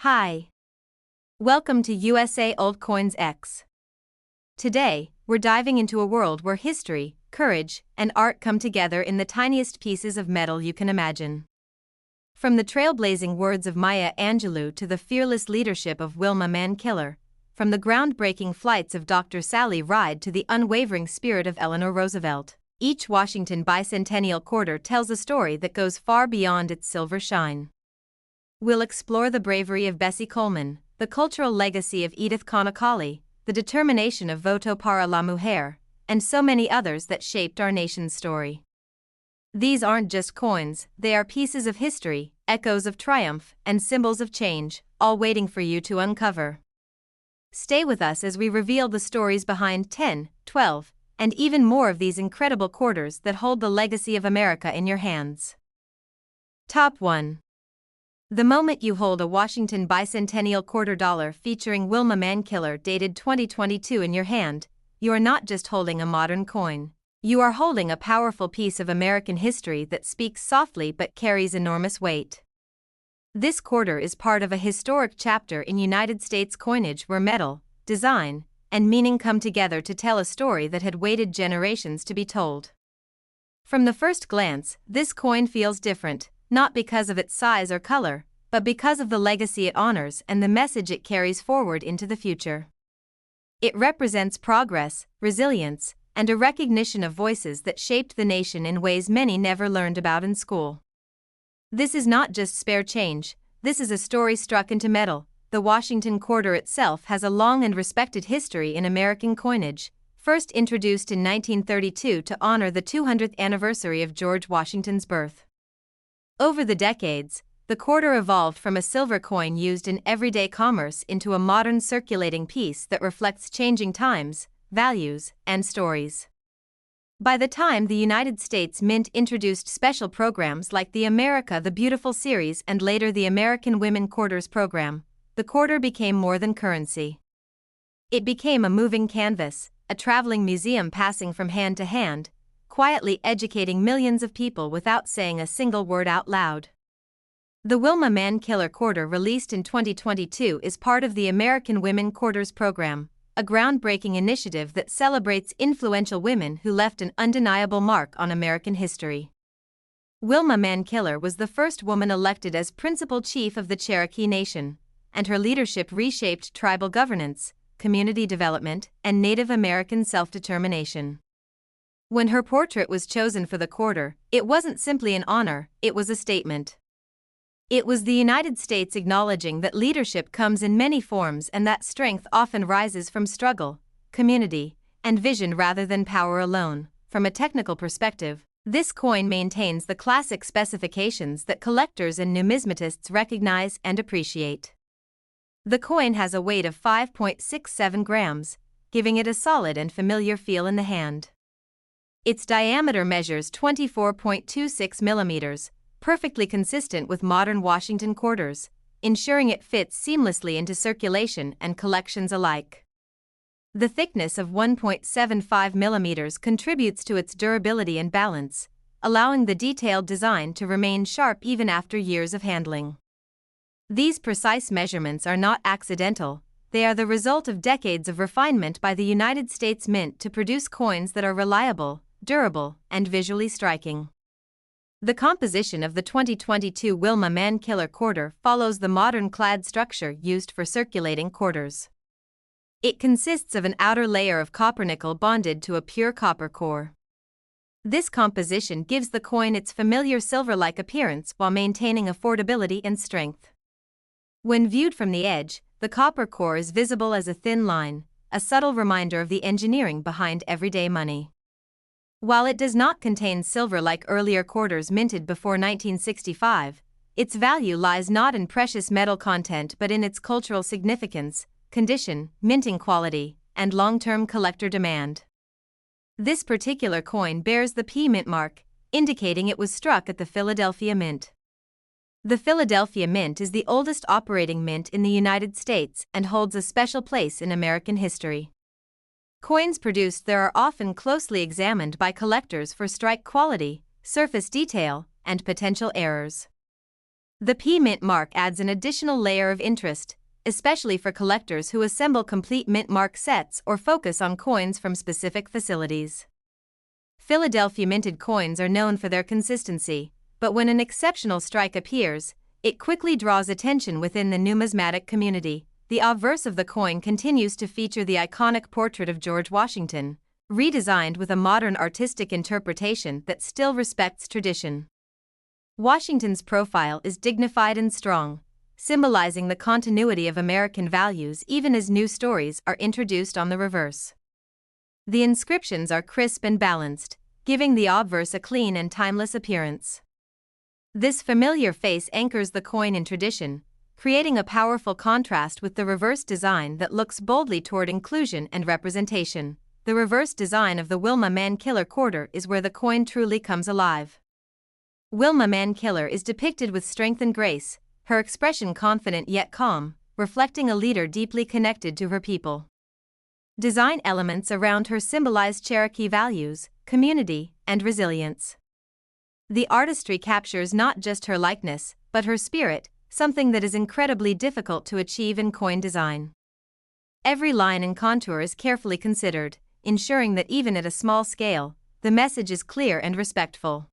Hi. Welcome to USA Old coinsX. Today, we're diving into a world where history, courage, and art come together in the tiniest pieces of metal you can imagine. From the trailblazing words of Maya Angelou to the fearless leadership of Wilma Mankiller, from the groundbreaking flights of Dr. Sally Ride to the unwavering spirit of Eleanor Roosevelt, each Washington Bicentennial quarter tells a story that goes far beyond its silver shine. We'll explore the bravery of Bessie Coleman, the cultural legacy of Edith Connolly, the determination of Voto Para La Mujer, and so many others that shaped our nation's story. These aren't just coins, they are pieces of history, echoes of triumph, and symbols of change, all waiting for you to uncover. Stay with us as we reveal the stories behind 10, 12, and even more of these incredible quarters that hold the legacy of America in your hands. Top 1. The moment you hold a Washington Bicentennial quarter dollar featuring Wilma Mankiller dated 2022 in your hand, you are not just holding a modern coin. You are holding a powerful piece of American history that speaks softly but carries enormous weight. This quarter is part of a historic chapter in United States coinage where metal, design, and meaning come together to tell a story that had waited generations to be told. From the first glance, this coin feels different, not because of its size or color, but because of the legacy it honors and the message it carries forward into the future. It represents progress, resilience, and a recognition of voices that shaped the nation in ways many never learned about in school. This is not just spare change, this is a story struck into metal. The Washington quarter itself has a long and respected history in American coinage, first introduced in 1932 to honor the 200th anniversary of George Washington's birth. Over the decades, the quarter evolved from a silver coin used in everyday commerce into a modern circulating piece that reflects changing times, values, and stories. By the time the United States Mint introduced special programs like the America the Beautiful series and later the American Women Quarters program, the quarter became more than currency. It became a moving canvas, a traveling museum passing from hand to hand, quietly educating millions of people without saying a single word out loud. The Wilma Mankiller quarter released in 2022 is part of the American Women Quarters program, a groundbreaking initiative that celebrates influential women who left an undeniable mark on American history. Wilma Mankiller was the first woman elected as principal chief of the Cherokee Nation, and her leadership reshaped tribal governance, community development, and Native American self-determination. When her portrait was chosen for the quarter, it wasn't simply an honor, it was a statement. It was the United States acknowledging that leadership comes in many forms and that strength often rises from struggle, community, and vision rather than power alone. From a technical perspective, this coin maintains the classic specifications that collectors and numismatists recognize and appreciate. The coin has a weight of 5.67 grams, giving it a solid and familiar feel in the hand. Its diameter measures 24.26 millimeters, perfectly consistent with modern Washington quarters, ensuring it fits seamlessly into circulation and collections alike. The thickness of 1.75 millimeters contributes to its durability and balance, allowing the detailed design to remain sharp even after years of handling. These precise measurements are not accidental, they are the result of decades of refinement by the United States Mint to produce coins that are reliable, durable, and visually striking. The composition of the 2022 Wilma Mankiller quarter follows the modern clad structure used for circulating quarters. It consists of an outer layer of copper nickel bonded to a pure copper core. This composition gives the coin its familiar silver-like appearance while maintaining affordability and strength. When viewed from the edge, the copper core is visible as a thin line, a subtle reminder of the engineering behind everyday money. While it does not contain silver like earlier quarters minted before 1965, its value lies not in precious metal content but in its cultural significance, condition, minting quality, and long-term collector demand. This particular coin bears the P Mint mark, indicating it was struck at the Philadelphia Mint. The Philadelphia Mint is the oldest operating mint in the United States and holds a special place in American history. Coins produced there are often closely examined by collectors for strike quality, surface detail, and potential errors. The P mint mark adds an additional layer of interest, especially for collectors who assemble complete mint mark sets or focus on coins from specific facilities. Philadelphia minted coins are known for their consistency, but when an exceptional strike appears, it quickly draws attention within the numismatic community. The obverse of the coin continues to feature the iconic portrait of George Washington, redesigned with a modern artistic interpretation that still respects tradition. Washington's profile is dignified and strong, symbolizing the continuity of American values even as new stories are introduced on the reverse. The inscriptions are crisp and balanced, giving the obverse a clean and timeless appearance. This familiar face anchors the coin in tradition, creating a powerful contrast with the reverse design that looks boldly toward inclusion and representation. The reverse design of the Wilma Mankiller quarter is where the coin truly comes alive. Wilma Mankiller is depicted with strength and grace, her expression confident yet calm, reflecting a leader deeply connected to her people. Design elements around her symbolize Cherokee values, community, and resilience. The artistry captures not just her likeness, but her spirit, something that is incredibly difficult to achieve in coin design. Every line and contour is carefully considered, ensuring that even at a small scale, the message is clear and respectful.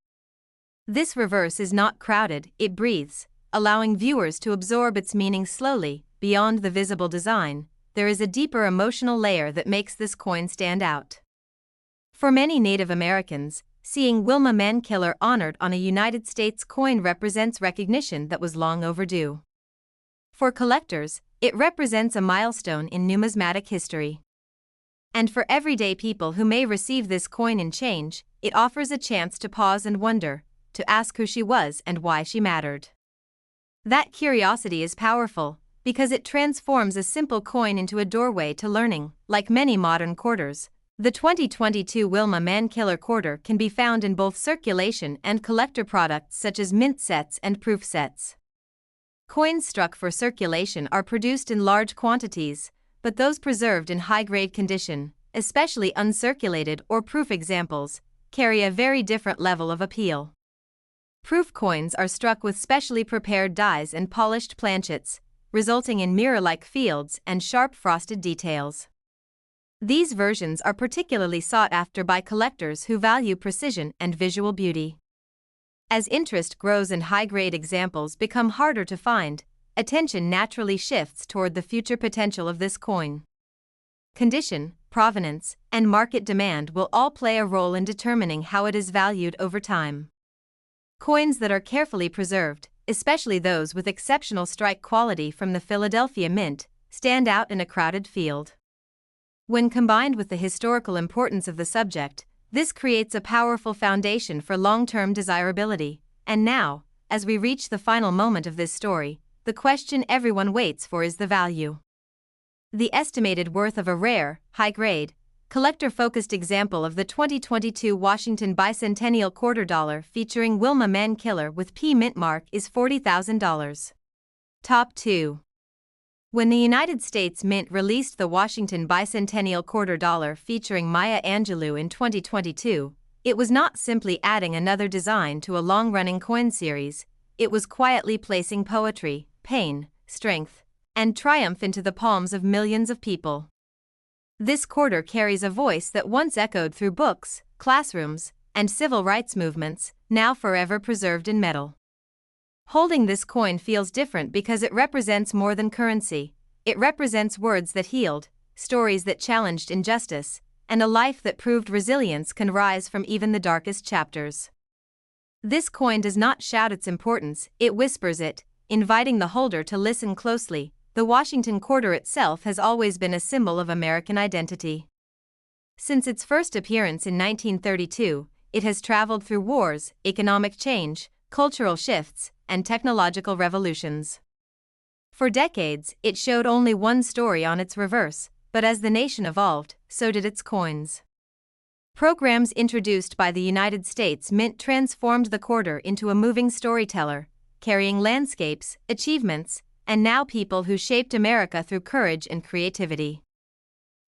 This reverse is not crowded, it breathes, allowing viewers to absorb its meaning slowly. Beyond the visible design, there is a deeper emotional layer that makes this coin stand out. For many Native Americans, seeing Wilma Mankiller honored on a United States coin represents recognition that was long overdue. For collectors, it represents a milestone in numismatic history. And for everyday people who may receive this coin in change, it offers a chance to pause and wonder, to ask who she was and why she mattered. That curiosity is powerful, because it transforms a simple coin into a doorway to learning. Like many modern quarters, the 2022 Wilma Mankiller quarter can be found in both circulation and collector products such as mint sets and proof sets. Coins struck for circulation are produced in large quantities, but those preserved in high-grade condition, especially uncirculated or proof examples, carry a very different level of appeal. Proof coins are struck with specially prepared dies and polished planchets, resulting in mirror-like fields and sharp frosted details. These versions are particularly sought after by collectors who value precision and visual beauty. As interest grows and high-grade examples become harder to find, attention naturally shifts toward the future potential of this coin. Condition, provenance, and market demand will all play a role in determining how it is valued over time. Coins that are carefully preserved, especially those with exceptional strike quality from the Philadelphia Mint, stand out in a crowded field. When combined with the historical importance of the subject, this creates a powerful foundation for long-term desirability. And now, as we reach the final moment of this story, the question everyone waits for is the value. The estimated worth of a rare, high-grade, collector-focused example of the 2022 Washington Bicentennial quarter dollar featuring Wilma Mankiller with P mint mark is $40,000. Top 2. When the United States Mint released the Washington Bicentennial quarter dollar featuring Maya Angelou in 2022, it was not simply adding another design to a long-running coin series, it was quietly placing poetry, pain, strength, and triumph into the palms of millions of people. This quarter carries a voice that once echoed through books, classrooms, and civil rights movements, now forever preserved in metal. Holding this coin feels different because it represents more than currency. It represents words that healed, stories that challenged injustice, and a life that proved resilience can rise from even the darkest chapters. This coin does not shout its importance, it whispers it, inviting the holder to listen closely. The Washington quarter itself has always been a symbol of American identity. Since its first appearance in 1932, it has traveled through wars, economic change, cultural shifts, and technological revolutions. For decades, it showed only one story on its reverse, but as the nation evolved, so did its coins. Programs introduced by the United States Mint transformed the quarter into a moving storyteller, carrying landscapes, achievements, and now people who shaped America through courage and creativity.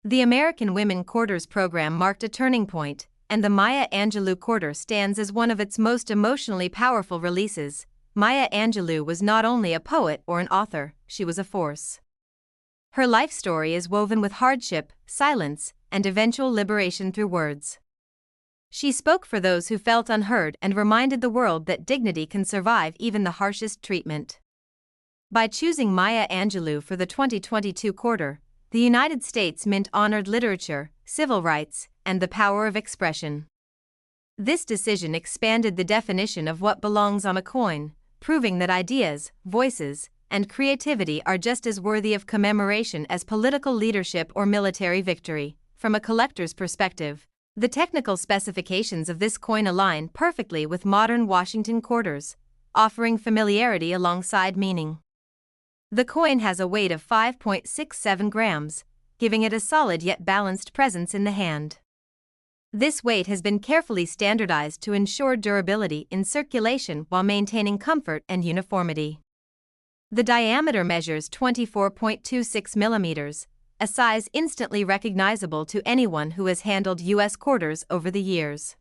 The American Women Quarters program marked a turning point, and the Maya Angelou quarter stands as one of its most emotionally powerful releases, Maya Angelou was not only a poet or an author, she was a force. Her life story is woven with hardship, silence, and eventual liberation through words. She spoke for those who felt unheard and reminded the world that dignity can survive even the harshest treatment. By choosing Maya Angelou for the 2022 quarter, the United States Mint honored literature, civil rights, and the power of expression. This decision expanded the definition of what belongs on a coin, proving that ideas, voices, and creativity are just as worthy of commemoration as political leadership or military victory. From a collector's perspective, the technical specifications of this coin align perfectly with modern Washington quarters, offering familiarity alongside meaning. The coin has a weight of 5.67 grams, giving it a solid yet balanced presence in the hand. This weight has been carefully standardized to ensure durability in circulation while maintaining comfort and uniformity. The diameter measures 24.26 millimeters, a size instantly recognizable to anyone who has handled U.S. quarters over the years.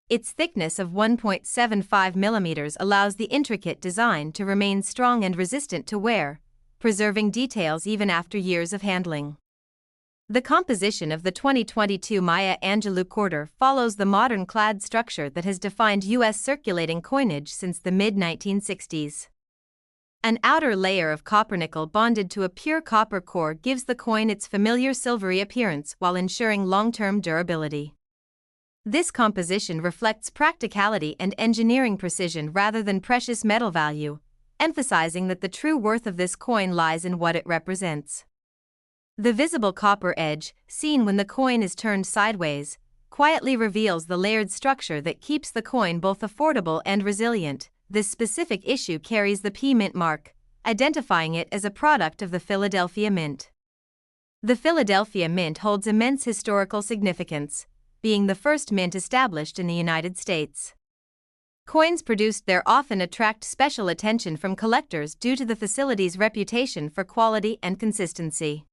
Its thickness of 1.75 millimeters allows the intricate design to remain strong and resistant to wear, preserving details even after years of handling. The composition of the 2022 Maya Angelou quarter follows the modern clad structure that has defined U.S. circulating coinage since the mid-1960s. An outer layer of copper-nickel bonded to a pure copper core gives the coin its familiar silvery appearance while ensuring long-term durability. This composition reflects practicality and engineering precision rather than precious metal value, emphasizing that the true worth of this coin lies in what it represents. The visible copper edge, seen when the coin is turned sideways, quietly reveals the layered structure that keeps the coin both affordable and resilient. This specific issue carries the P Mint mark, identifying it as a product of the Philadelphia Mint. The Philadelphia Mint holds immense historical significance, being the first mint established in the United States. Coins produced there often attract special attention from collectors due to the facility's reputation for quality and consistency.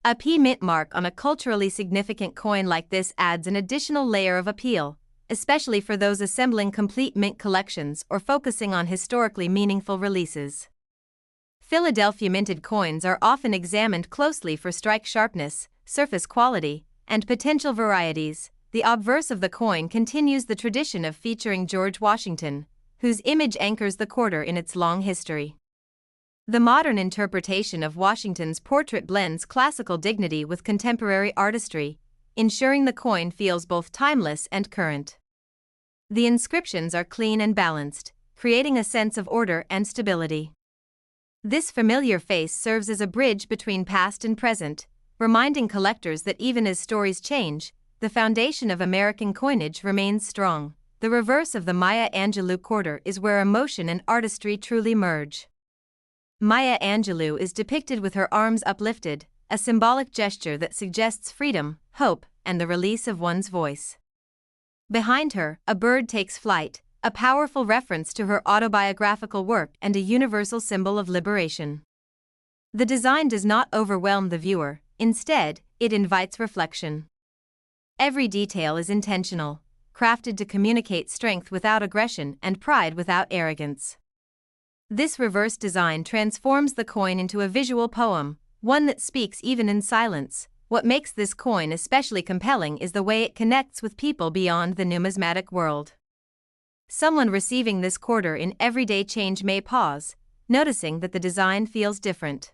A P Mint mark on a culturally significant coin like this adds an additional layer of appeal, especially for those assembling complete mint collections or focusing on historically meaningful releases. Philadelphia minted coins are often examined closely for strike sharpness, surface quality, and potential varieties. The obverse of the coin continues the tradition of featuring George Washington, whose image anchors the quarter in its long history. The modern interpretation of Washington's portrait blends classical dignity with contemporary artistry, ensuring the coin feels both timeless and current. The inscriptions are clean and balanced, creating a sense of order and stability. This familiar face serves as a bridge between past and present, reminding collectors that even as stories change, the foundation of American coinage remains strong. The reverse of the Maya Angelou quarter is where emotion and artistry truly merge. Maya Angelou is depicted with her arms uplifted, a symbolic gesture that suggests freedom, hope, and the release of one's voice. Behind her, a bird takes flight, a powerful reference to her autobiographical work and a universal symbol of liberation. The design does not overwhelm the viewer, instead, it invites reflection. Every detail is intentional, crafted to communicate strength without aggression and pride without arrogance. This reverse design transforms the coin into a visual poem, one that speaks even in silence. What makes this coin especially compelling is the way it connects with people beyond the numismatic world. Someone receiving this quarter in everyday change may pause, noticing that the design feels different.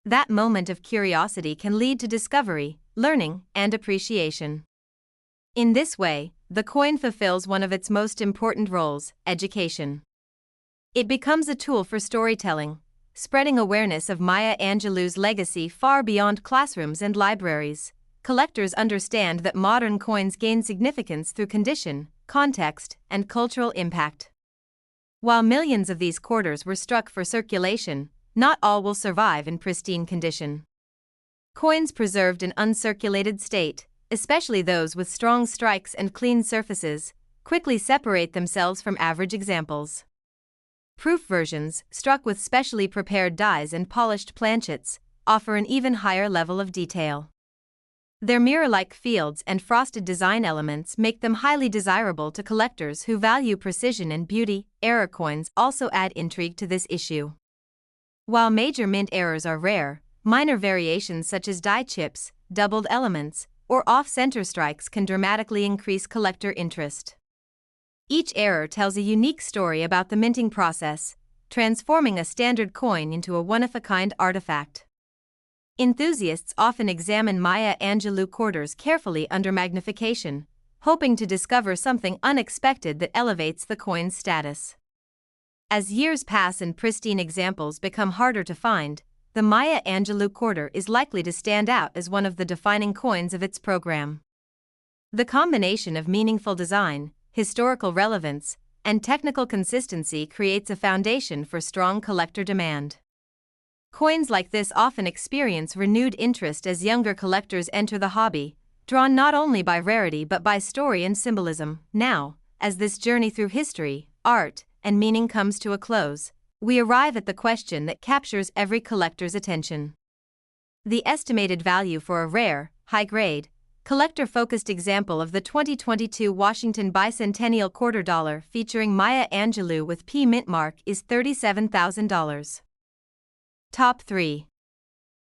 That moment of curiosity can lead to discovery, learning, and appreciation. In this way, the coin fulfills one of its most important roles, education. It becomes a tool for storytelling, spreading awareness of Maya Angelou's legacy far beyond classrooms and libraries. Collectors understand that modern coins gain significance through condition, context, and cultural impact. While millions of these quarters were struck for circulation, not all will survive in pristine condition. Coins preserved in uncirculated state, especially those with strong strikes and clean surfaces, quickly separate themselves from average examples. Proof versions, struck with specially prepared dies and polished planchets, offer an even higher level of detail. Their mirror-like fields and frosted design elements make them highly desirable to collectors who value precision and beauty. Error coins also add intrigue to this issue. While major mint errors are rare, minor variations such as die chips, doubled elements, or off-center strikes can dramatically increase collector interest. Each error tells a unique story about the minting process, transforming a standard coin into a one-of-a-kind artifact. Enthusiasts often examine Maya Angelou quarters carefully under magnification, hoping to discover something unexpected that elevates the coin's status. As years pass and pristine examples become harder to find, the Maya Angelou quarter is likely to stand out as one of the defining coins of its program. The combination of meaningful design, historical relevance, and technical consistency creates a foundation for strong collector demand. Coins like this often experience renewed interest as younger collectors enter the hobby, drawn not only by rarity but by story and symbolism. Now, as this journey through history, art, and meaning comes to a close, we arrive at the question that captures every collector's attention. The estimated value for a rare, high-grade, collector-focused example of the 2022 Washington Bicentennial quarter dollar featuring Maya Angelou with P mint mark is $37,000. Top 3.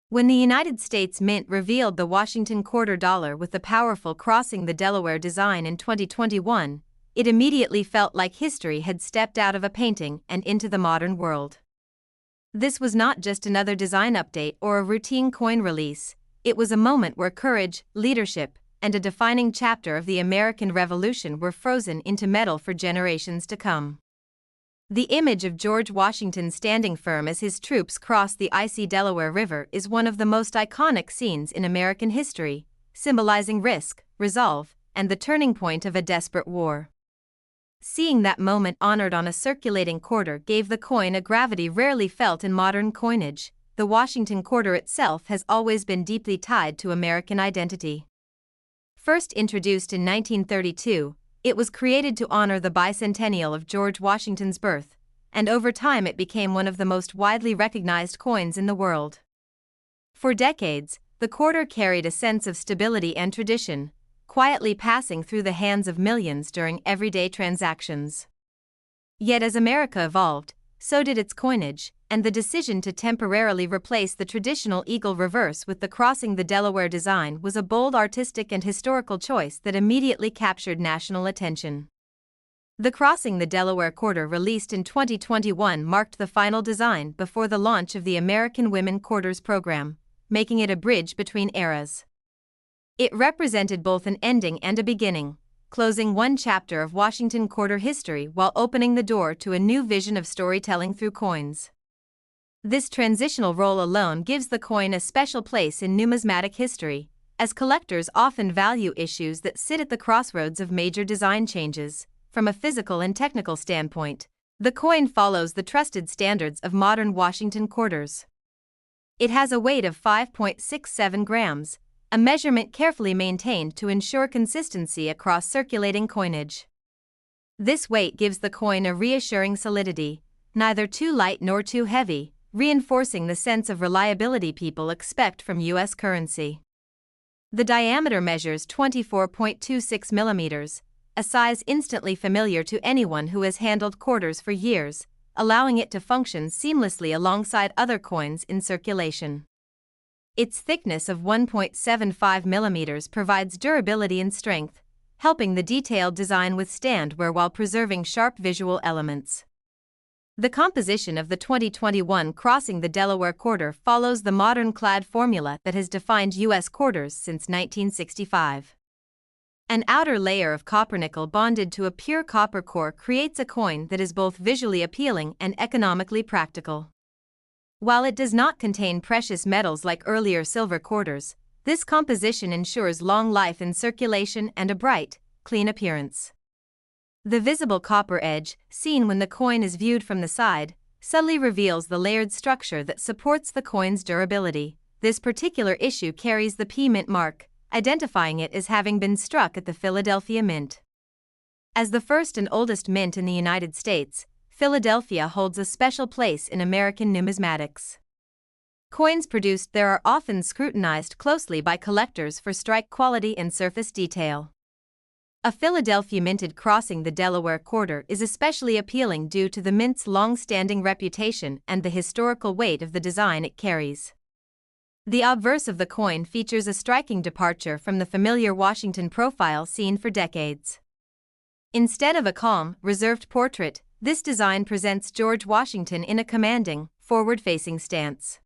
When the United States Mint revealed the Washington quarter dollar with the powerful crossing the Delaware design in 2021, it immediately felt like history had stepped out of a painting and into the modern world. This was not just another design update or a routine coin release, it was a moment where courage, leadership, and a defining chapter of the American Revolution were frozen into metal for generations to come. The image of George Washington standing firm as his troops crossed the icy Delaware River is one of the most iconic scenes in American history, symbolizing risk, resolve, and the turning point of a desperate war. Seeing that moment honored on a circulating quarter gave the coin a gravity rarely felt in modern coinage. The Washington quarter itself has always been deeply tied to American identity. First introduced in 1932, it was created to honor the bicentennial of George Washington's birth, and over time it became one of the most widely recognized coins in the world. For decades, the quarter carried a sense of stability and tradition, quietly passing through the hands of millions during everyday transactions. Yet as America evolved, so did its coinage, and the decision to temporarily replace the traditional eagle reverse with the crossing the Delaware design was a bold artistic and historical choice that immediately captured national attention. The crossing the Delaware quarter released in 2021 marked the final design before the launch of the American Women Quarters program, making it a bridge between eras. It represented both an ending and a beginning, closing one chapter of Washington quarter history while opening the door to a new vision of storytelling through coins. This transitional role alone gives the coin a special place in numismatic history, as collectors often value issues that sit at the crossroads of major design changes. From a physical and technical standpoint, the coin follows the trusted standards of modern Washington quarters. It has a weight of 5.67 grams, a measurement carefully maintained to ensure consistency across circulating coinage. This weight gives the coin a reassuring solidity, neither too light nor too heavy, reinforcing the sense of reliability people expect from U.S. currency. The diameter measures 24.26 millimeters, a size instantly familiar to anyone who has handled quarters for years, allowing it to function seamlessly alongside other coins in circulation. Its thickness of 1.75 millimeters provides durability and strength, helping the detailed design withstand wear while preserving sharp visual elements. The composition of the 2021 crossing the Delaware quarter follows the modern clad formula that has defined U.S. quarters since 1965. An outer layer of copper nickel bonded to a pure copper core creates a coin that is both visually appealing and economically practical. While it does not contain precious metals like earlier silver quarters, this composition ensures long life in circulation and a bright, clean appearance. The visible copper edge, seen when the coin is viewed from the side, subtly reveals the layered structure that supports the coin's durability. This particular issue carries the P mint mark, identifying it as having been struck at the Philadelphia Mint. As the first and oldest mint in the United States, Philadelphia holds a special place in American numismatics. Coins produced there are often scrutinized closely by collectors for strike quality and surface detail. A Philadelphia minted crossing the Delaware quarter is especially appealing due to the mint's long-standing reputation and the historical weight of the design it carries. The obverse of the coin features a striking departure from the familiar Washington profile seen for decades. Instead of a calm, reserved portrait, this design presents George Washington in a commanding, forward-facing stance.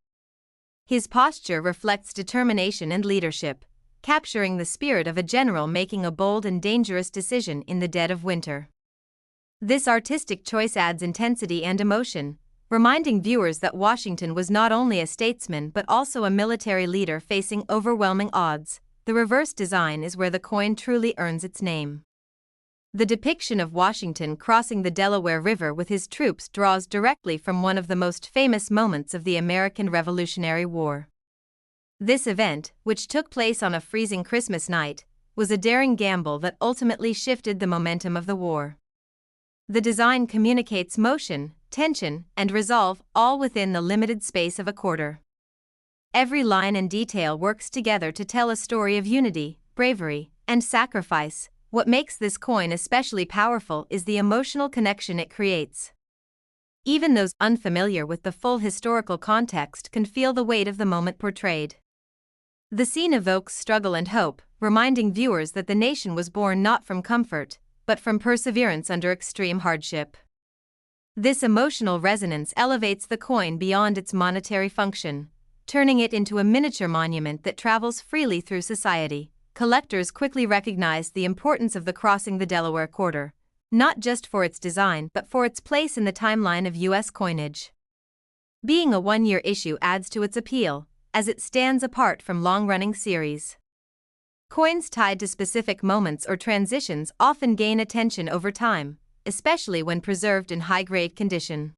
His posture reflects determination and leadership, capturing the spirit of a general making a bold and dangerous decision in the dead of winter. This artistic choice adds intensity and emotion, reminding viewers that Washington was not only a statesman but also a military leader facing overwhelming odds. The reverse design is where the coin truly earns its name. The depiction of Washington crossing the Delaware River with his troops draws directly from one of the most famous moments of the American Revolutionary War. This event, which took place on a freezing Christmas night, was a daring gamble that ultimately shifted the momentum of the war. The design communicates motion, tension, and resolve, all within the limited space of a quarter. Every line and detail works together to tell a story of unity, bravery, and sacrifice. What makes this coin especially powerful is the emotional connection it creates. Even those unfamiliar with the full historical context can feel the weight of the moment portrayed. The scene evokes struggle and hope, reminding viewers that the nation was born not from comfort, but from perseverance under extreme hardship. This emotional resonance elevates the coin beyond its monetary function, turning it into a miniature monument that travels freely through society. Collectors quickly recognized the importance of the crossing the Delaware quarter, not just for its design but for its place in the timeline of U.S. coinage. Being a one-year issue adds to its appeal, as it stands apart from long-running series. Coins tied to specific moments or transitions often gain attention over time, especially when preserved in high-grade condition.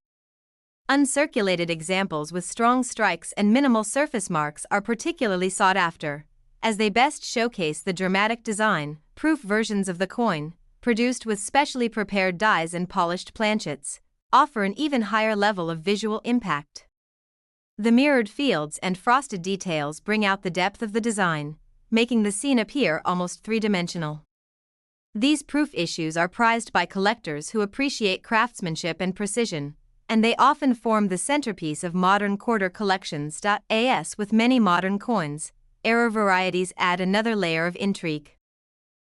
Uncirculated examples with strong strikes and minimal surface marks are particularly sought after, as they best showcase the dramatic design-proof versions of the coin, produced with specially prepared dies and polished planchets, offer an even higher level of visual impact. The mirrored fields and frosted details bring out the depth of the design, making the scene appear almost three-dimensional. These proof issues are prized by collectors who appreciate craftsmanship and precision, and they often form the centerpiece of modern quarter collections. As with many modern coins, error varieties add another layer of intrigue.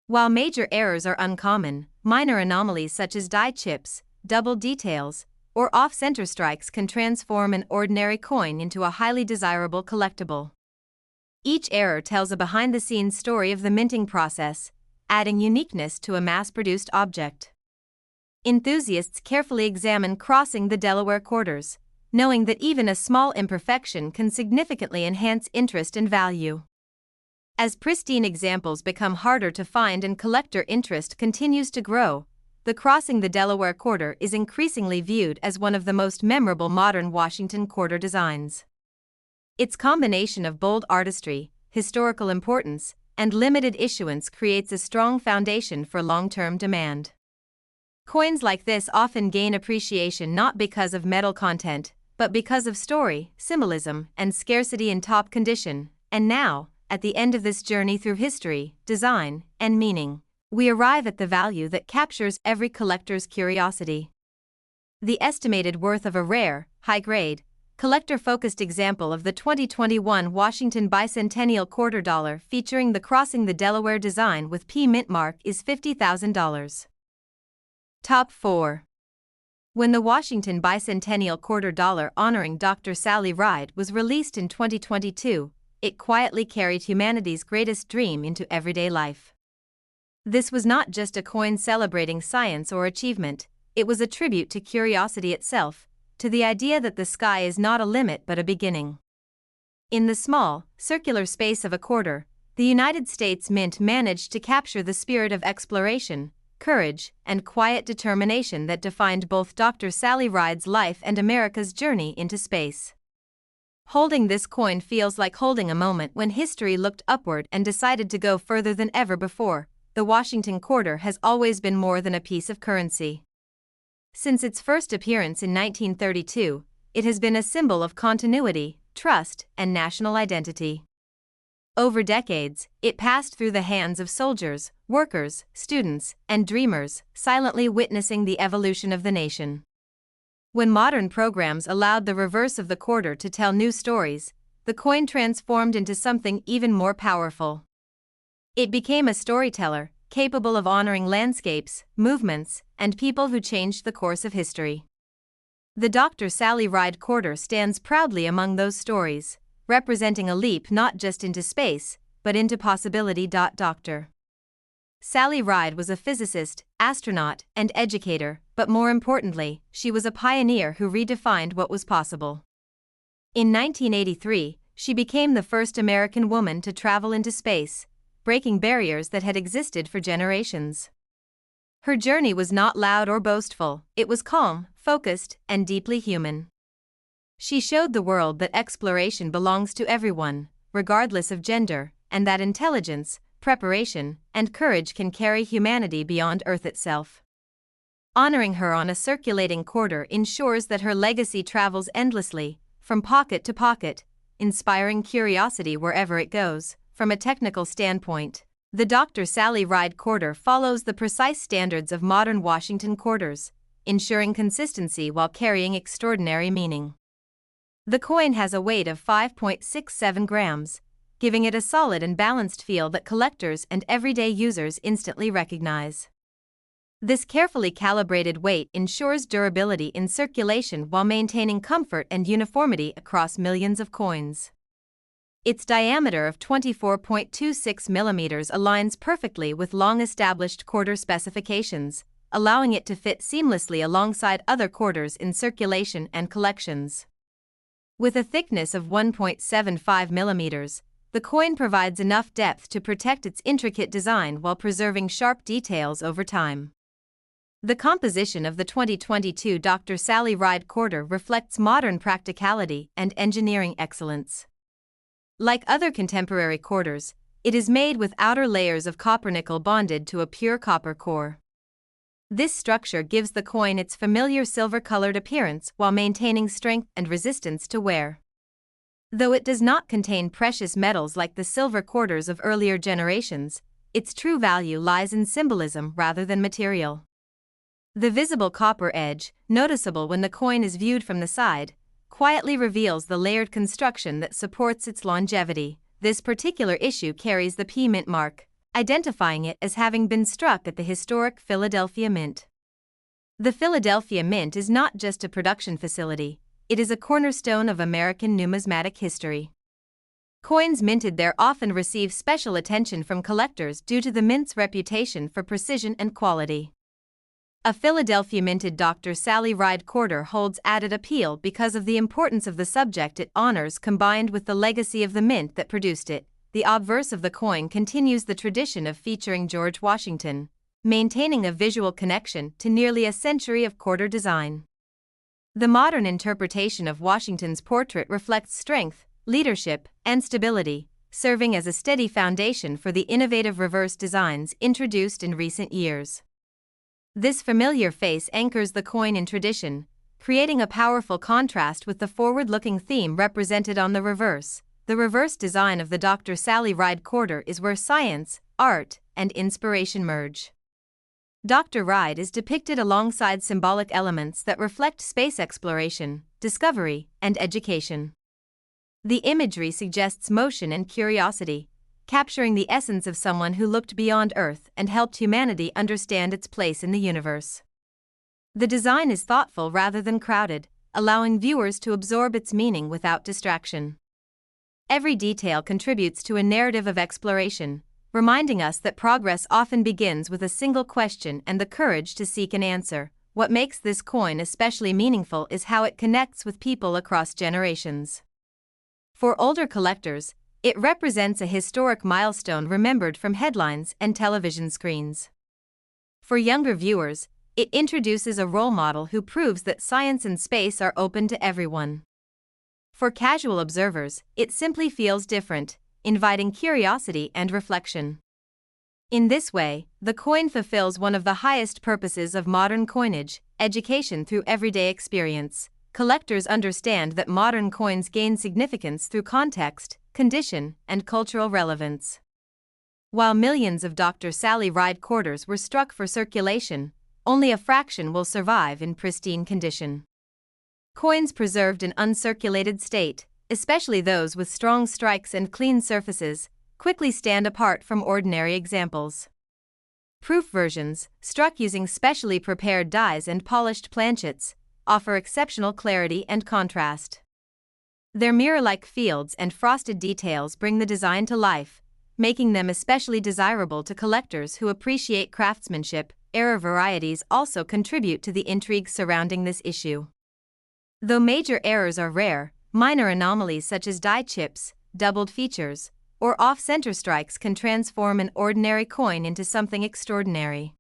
While major errors are uncommon, minor anomalies such as die chips, double details, or off-center strikes can transform an ordinary coin into a highly desirable collectible. Each error tells a behind-the-scenes story of the minting process, adding uniqueness to a mass-produced object. Enthusiasts carefully examine crossing the Delaware quarters, knowing that even a small imperfection can significantly enhance interest and value. As pristine examples become harder to find and collector interest continues to grow, the crossing the Delaware quarter is increasingly viewed as one of the most memorable modern Washington quarter designs. Its combination of bold artistry, historical importance, and limited issuance creates a strong foundation for long-term demand. Coins like this often gain appreciation not because of metal content, but because of story, symbolism, and scarcity in top condition. And now, at the end of this journey through history, design, and meaning, we arrive at the value that captures every collector's curiosity. The estimated worth of a rare, high-grade, collector-focused example of the 2021 Washington Bicentennial quarter dollar featuring the crossing the Delaware design with P mint mark is $50,000. Top 4. When the Washington Bicentennial quarter dollar honoring Dr. Sally Ride was released in 2022, it quietly carried humanity's greatest dream into everyday life. This was not just a coin celebrating science or achievement, it was a tribute to curiosity itself, to the idea that the sky is not a limit but a beginning. In the small, circular space of a quarter, the United States Mint managed to capture the spirit of exploration, courage, and quiet determination that defined both Dr. Sally Ride's life and America's journey into space. Holding this coin feels like holding a moment when history looked upward and decided to go further than ever before. The Washington quarter has always been more than a piece of currency. Since its first appearance in 1932, it has been a symbol of continuity, trust, and national identity. Over decades, it passed through the hands of soldiers, workers, students, and dreamers, silently witnessing the evolution of the nation. When modern programs allowed the reverse of the quarter to tell new stories, the coin transformed into something even more powerful. It became a storyteller, capable of honoring landscapes, movements, and people who changed the course of history. The Dr. Sally Ride quarter stands proudly among those stories, representing a leap not just into space, but into possibility. Dr. Sally Ride was a physicist, astronaut, and educator, but more importantly, she was a pioneer who redefined what was possible. In 1983, she became the first American woman to travel into space, breaking barriers that had existed for generations. Her journey was not loud or boastful, it was calm, focused, and deeply human. She showed the world that exploration belongs to everyone, regardless of gender, and that intelligence, preparation, and courage can carry humanity beyond Earth itself. Honoring her on a circulating quarter ensures that her legacy travels endlessly, from pocket to pocket, inspiring curiosity wherever it goes. From a technical standpoint, the Dr. Sally Ride quarter follows the precise standards of modern Washington quarters, ensuring consistency while carrying extraordinary meaning. The coin has a weight of 5.67 grams, giving it a solid and balanced feel that collectors and everyday users instantly recognize. This carefully calibrated weight ensures durability in circulation while maintaining comfort and uniformity across millions of coins. Its diameter of 24.26 millimeters aligns perfectly with long-established quarter specifications, allowing it to fit seamlessly alongside other quarters in circulation and collections. With a thickness of 1.75 millimeters, the coin provides enough depth to protect its intricate design while preserving sharp details over time. The composition of the 2022 Dr. Sally Ride quarter reflects modern practicality and engineering excellence. Like other contemporary quarters, it is made with outer layers of copper nickel bonded to a pure copper core. This structure gives the coin its familiar silver-colored appearance while maintaining strength and resistance to wear. Though it does not contain precious metals like the silver quarters of earlier generations, its true value lies in symbolism rather than material. The visible copper edge, noticeable when the coin is viewed from the side, quietly reveals the layered construction that supports its longevity. This particular issue carries the P Mint mark, identifying it as having been struck at the historic Philadelphia Mint. The Philadelphia Mint is not just a production facility, it is a cornerstone of American numismatic history. Coins minted there often receive special attention from collectors due to the mint's reputation for precision and quality. A Philadelphia minted Dr. Sally Ride quarter holds added appeal because of the importance of the subject it honors combined with the legacy of the mint that produced it. The obverse of the coin continues the tradition of featuring George Washington, maintaining a visual connection to nearly a century of quarter design. The modern interpretation of Washington's portrait reflects strength, leadership, and stability, serving as a steady foundation for the innovative reverse designs introduced in recent years. This familiar face anchors the coin in tradition, creating a powerful contrast with the forward-looking theme represented on the reverse. The reverse design of the Dr. Sally Ride quarter is where science, art, and inspiration merge. Dr. Ride is depicted alongside symbolic elements that reflect space exploration, discovery, and education. The imagery suggests motion and curiosity, capturing the essence of someone who looked beyond Earth and helped humanity understand its place in the universe. The design is thoughtful rather than crowded, allowing viewers to absorb its meaning without distraction. Every detail contributes to a narrative of exploration, reminding us that progress often begins with a single question and the courage to seek an answer. What makes this coin especially meaningful is how it connects with people across generations. For older collectors, it represents a historic milestone remembered from headlines and television screens. For younger viewers, it introduces a role model who proves that science and space are open to everyone. For casual observers, it simply feels different, inviting curiosity and reflection. In this way, the coin fulfills one of the highest purposes of modern coinage, education through everyday experience. collectors understand that modern coins gain significance through context, condition, and cultural relevance. While millions of Dr. Sally Ride quarters were struck for circulation, only a fraction will survive in pristine condition. Coins preserved in uncirculated state, especially those with strong strikes and clean surfaces, quickly stand apart from ordinary examples. Proof versions, struck using specially prepared dies and polished planchets, offer exceptional clarity and contrast. Their mirror-like fields and frosted details bring the design to life, making them especially desirable to collectors who appreciate craftsmanship. Error varieties also contribute to the intrigue surrounding this issue. Though major errors are rare, minor anomalies such as die chips, doubled features, or off-center strikes can transform an ordinary coin into something extraordinary.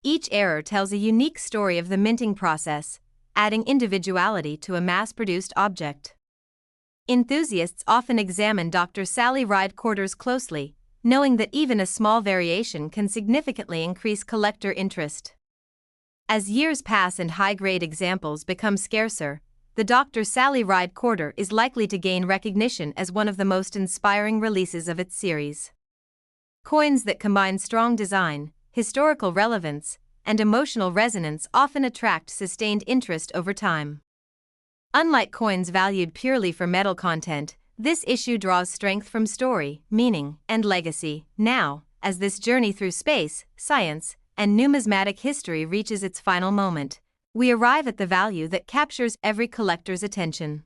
Each error tells a unique story of the minting process, adding individuality to a mass-produced object. Enthusiasts often examine Dr. Sally Ride quarters closely, knowing that even a small variation can significantly increase collector interest. As years pass and high-grade examples become scarcer, the Dr. Sally Ride quarter is likely to gain recognition as one of the most inspiring releases of its series. Coins that combine strong design, historical relevance, and emotional resonance often attract sustained interest over time. Unlike coins valued purely for metal content, this issue draws strength from story, meaning, and legacy. Now, as this journey through space, science, and numismatic history reaches its final moment, we arrive at the value that captures every collector's attention.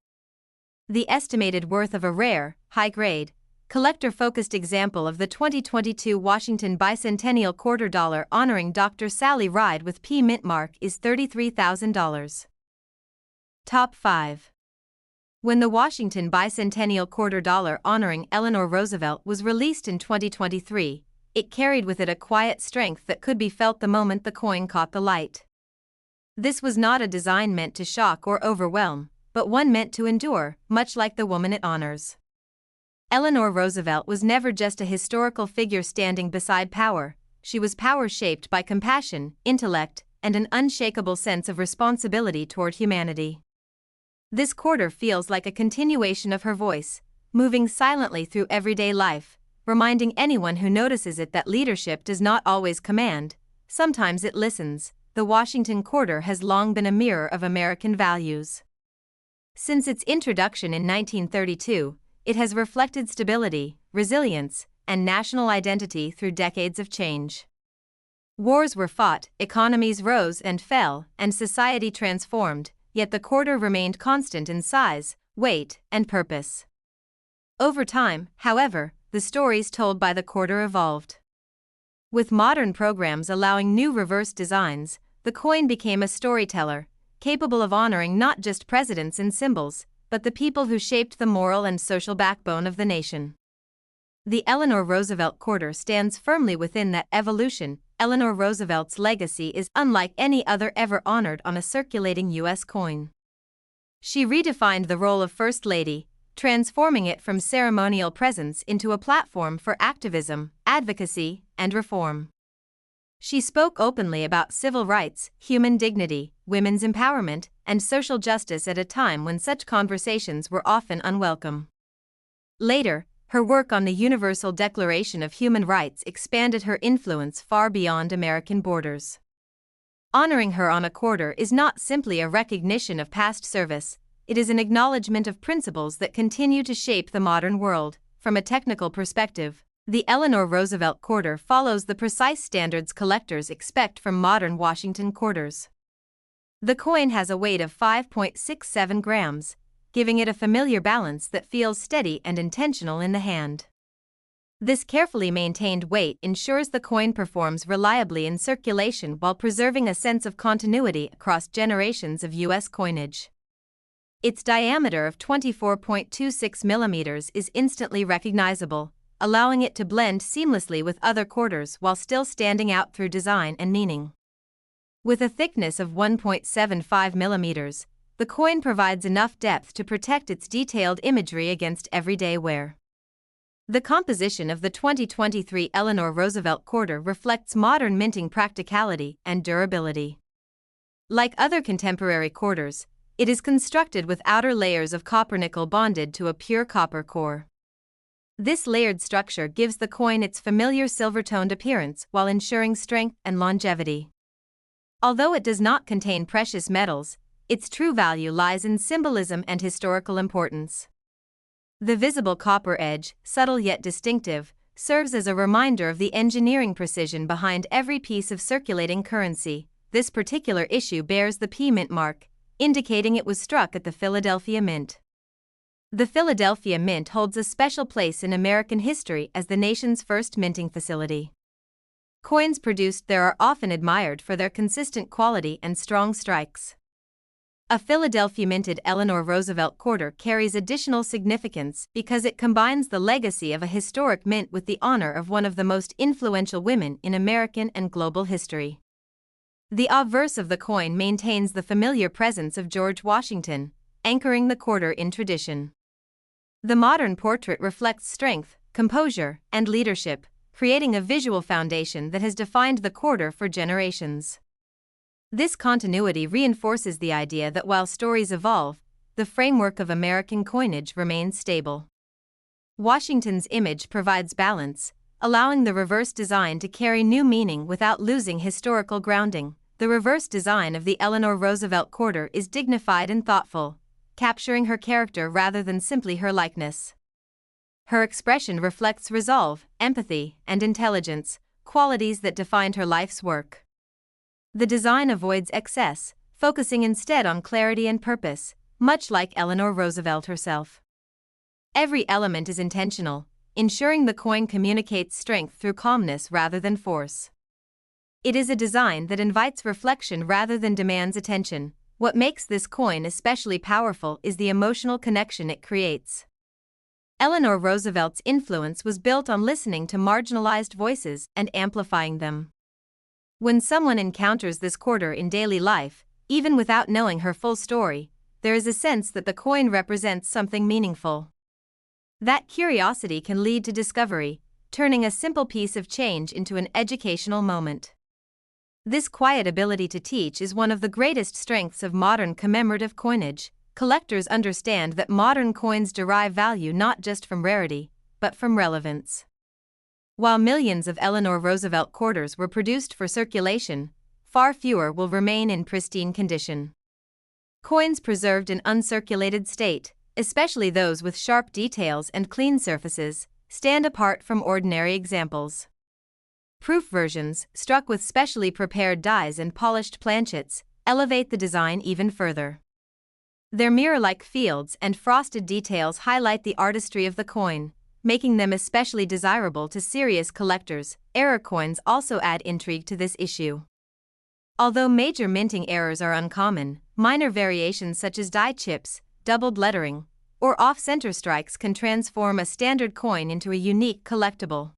The estimated worth of a rare, high-grade, collector-focused example of the 2022 Washington Bicentennial quarter dollar honoring Dr. Sally Ride with P mint mark is $33,000. Top 5. When the Washington Bicentennial quarter dollar honoring Eleanor Roosevelt was released in 2023, it carried with it a quiet strength that could be felt the moment the coin caught the light. This was not a design meant to shock or overwhelm, but one meant to endure, much like the woman it honors. Eleanor Roosevelt was never just a historical figure standing beside power. She was power shaped by compassion, intellect, and an unshakable sense of responsibility toward humanity. This quarter feels like a continuation of her voice, moving silently through everyday life, reminding anyone who notices it that leadership does not always command, sometimes it listens. The Washington quarter has long been a mirror of American values. Since its introduction in 1932, it has reflected stability, resilience, and national identity through decades of change. Wars were fought, economies rose and fell, and society transformed, yet the quarter remained constant in size, weight, and purpose. Over time, however, the stories told by the quarter evolved. With modern programs allowing new reverse designs, the coin became a storyteller, capable of honoring not just presidents and symbols, but the people who shaped the moral and social backbone of the nation. The Eleanor Roosevelt quarter stands firmly within that evolution. Eleanor Roosevelt's legacy is unlike any other ever honored on a circulating U.S. coin. She redefined the role of First Lady, transforming it from ceremonial presence into a platform for activism, advocacy, and reform. She spoke openly about civil rights, human dignity, women's empowerment, and social justice at a time when such conversations were often unwelcome. Later, her work on the Universal Declaration of Human Rights expanded her influence far beyond American borders. Honoring her on a quarter is not simply a recognition of past service, it is an acknowledgement of principles that continue to shape the modern world. From a technical perspective, the Eleanor Roosevelt quarter follows the precise standards collectors expect from modern Washington quarters. The coin has a weight of 5.67 grams, giving it a familiar balance that feels steady and intentional in the hand. This carefully maintained weight ensures the coin performs reliably in circulation while preserving a sense of continuity across generations of U.S. coinage. Its diameter of 24.26 millimeters is instantly recognizable, allowing it to blend seamlessly with other quarters while still standing out through design and meaning. With a thickness of 1.75 millimeters, the coin provides enough depth to protect its detailed imagery against everyday wear. The composition of the 2023 Eleanor Roosevelt quarter reflects modern minting practicality and durability. Like other contemporary quarters, It is constructed with outer layers of copper nickel bonded to a pure copper core. This layered structure gives the coin its familiar silver-toned appearance while ensuring strength and longevity. Although it does not contain precious metals, its true value lies in symbolism and historical importance. The visible copper edge, subtle yet distinctive, serves as a reminder of the engineering precision behind every piece of circulating currency. This particular issue bears the P Mint mark, indicating it was struck at the Philadelphia Mint. The Philadelphia Mint holds a special place in American history as the nation's first minting facility. Coins produced there are often admired for their consistent quality and strong strikes. A Philadelphia minted Eleanor Roosevelt quarter carries additional significance because it combines the legacy of a historic mint with the honor of one of the most influential women in American and global history. The obverse of the coin maintains the familiar presence of George Washington, anchoring the quarter in tradition. The modern portrait reflects strength, composure, and leadership, creating a visual foundation that has defined the quarter for generations. This continuity reinforces the idea that while stories evolve, the framework of American coinage remains stable. Washington's image provides balance, allowing the reverse design to carry new meaning without losing historical grounding. The reverse design of the Eleanor Roosevelt quarter is dignified and thoughtful, capturing her character rather than simply her likeness. Her expression reflects resolve, empathy, and intelligence, qualities that defined her life's work. The design avoids excess, focusing instead on clarity and purpose, much like Eleanor Roosevelt herself. Every element is intentional, ensuring the coin communicates strength through calmness rather than force. It is a design that invites reflection rather than demands attention. What makes this coin especially powerful is the emotional connection it creates. Eleanor Roosevelt's influence was built on listening to marginalized voices and amplifying them. When someone encounters this quarter in daily life, even without knowing her full story, there is a sense that the coin represents something meaningful. That curiosity can lead to discovery, turning a simple piece of change into an educational moment. This quiet ability to teach is one of the greatest strengths of modern commemorative coinage. Collectors understand that modern coins derive value not just from rarity, but from relevance. While millions of Eleanor Roosevelt quarters were produced for circulation, far fewer will remain in pristine condition. Coins preserved in uncirculated state, especially those with sharp details and clean surfaces, stand apart from ordinary examples. Proof versions, struck with specially prepared dies and polished planchets, elevate the design even further. Their mirror-like fields and frosted details highlight the artistry of the coin, making them especially desirable to serious collectors. Error coins also add intrigue to this issue. Although major minting errors are uncommon, minor variations such as die chips, doubled lettering, or off-center strikes can transform a standard coin into a unique collectible.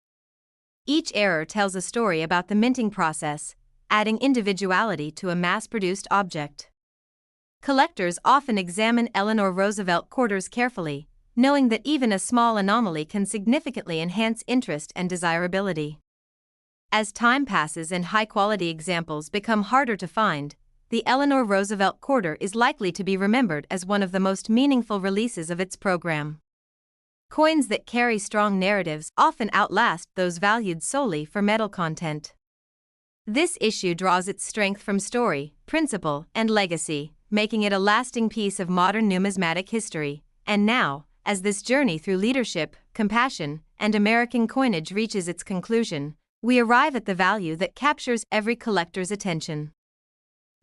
Each error tells a story about the minting process, adding individuality to a mass-produced object. Collectors often examine Eleanor Roosevelt quarters carefully, knowing that even a small anomaly can significantly enhance interest and desirability. As time passes and high-quality examples become harder to find, the Eleanor Roosevelt quarter is likely to be remembered as one of the most meaningful releases of its program. Coins that carry strong narratives often outlast those valued solely for metal content. This issue draws its strength from story, principle, and legacy, making it a lasting piece of modern numismatic history. And now, as this journey through leadership, compassion, and American coinage reaches its conclusion, we arrive at the value that captures every collector's attention.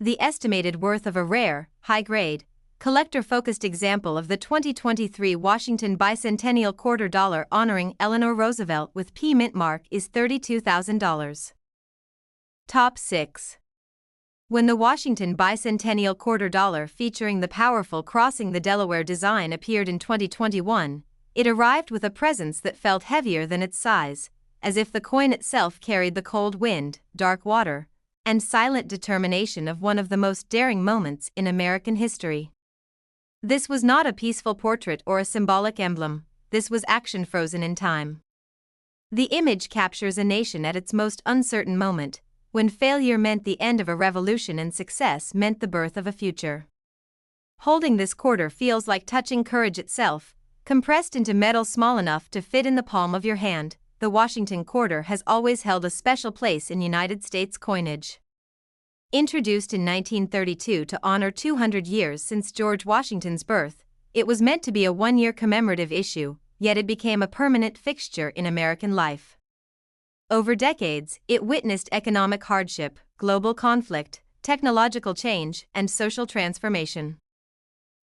The estimated worth of a rare, high-grade, collector-focused example of the 2023 Washington Bicentennial quarter dollar honoring Eleanor Roosevelt with P Mint mark is $32,000. Top 6. When the Washington Bicentennial quarter dollar featuring the powerful Crossing the Delaware design appeared in 2021, it arrived with a presence that felt heavier than its size, as if the coin itself carried the cold wind, dark water, and silent determination of one of the most daring moments in American history. This was not a peaceful portrait or a symbolic emblem, this was action frozen in time. The image captures a nation at its most uncertain moment, when failure meant the end of a revolution and success meant the birth of a future. Holding this quarter feels like touching courage itself, compressed into metal small enough to fit in the palm of your hand. The Washington quarter has always held a special place in United States coinage. Introduced in 1932 to honor 200 years since George Washington's birth, it was meant to be a one-year commemorative issue, yet it became a permanent fixture in American life. Over decades, it witnessed economic hardship, global conflict, technological change, and social transformation.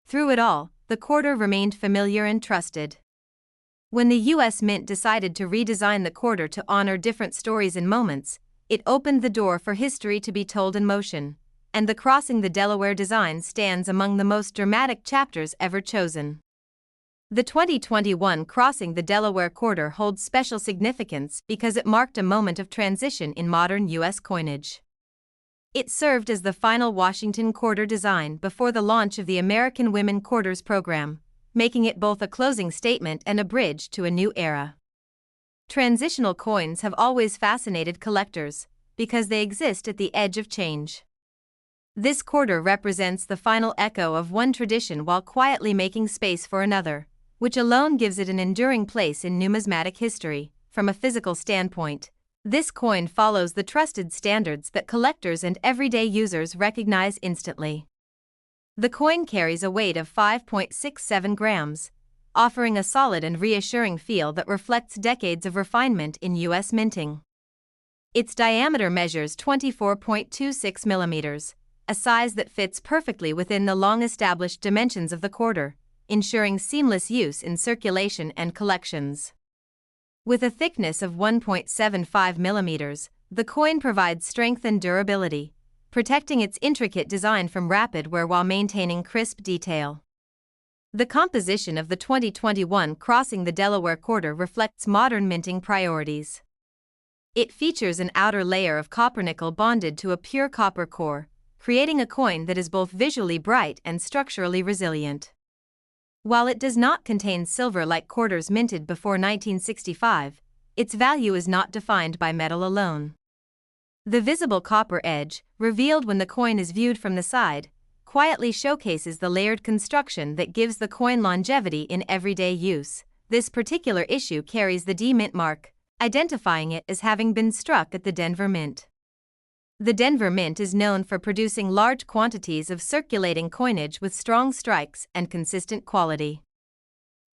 Through it all, the quarter remained familiar and trusted. When the U.S. Mint decided to redesign the quarter to honor different stories and moments, it opened the door for history to be told in motion, and the Crossing the Delaware design stands among the most dramatic chapters ever chosen. The 2021 Crossing the Delaware quarter holds special significance because it marked a moment of transition in modern U.S. coinage. It served as the final Washington quarter design before the launch of the American Women Quarters program, making it both a closing statement and a bridge to a new era. Transitional coins have always fascinated collectors because they exist at the edge of change. This quarter represents the final echo of one tradition while quietly making space for another, which alone gives it an enduring place in numismatic history. From a physical standpoint, this coin follows the trusted standards that collectors and everyday users recognize instantly. The coin carries a weight of 5.67 grams, offering a solid and reassuring feel that reflects decades of refinement in U.S. minting. Its diameter measures 24.26 millimeters, a size that fits perfectly within the long-established dimensions of the quarter, ensuring seamless use in circulation and collections. With a thickness of 1.75 millimeters, the coin provides strength and durability, protecting its intricate design from rapid wear while maintaining crisp detail. The composition of the 2021 Crossing the Delaware quarter reflects modern minting priorities. It features an outer layer of copper-nickel bonded to a pure copper core, creating a coin that is both visually bright and structurally resilient. While it does not contain silver like quarters minted before 1965, its value is not defined by metal alone. The visible copper edge, revealed when the coin is viewed from the side, quietly showcases the layered construction that gives the coin longevity in everyday use. This particular issue carries the D Mint mark, identifying it as having been struck at the Denver Mint. The Denver Mint is known for producing large quantities of circulating coinage with strong strikes and consistent quality.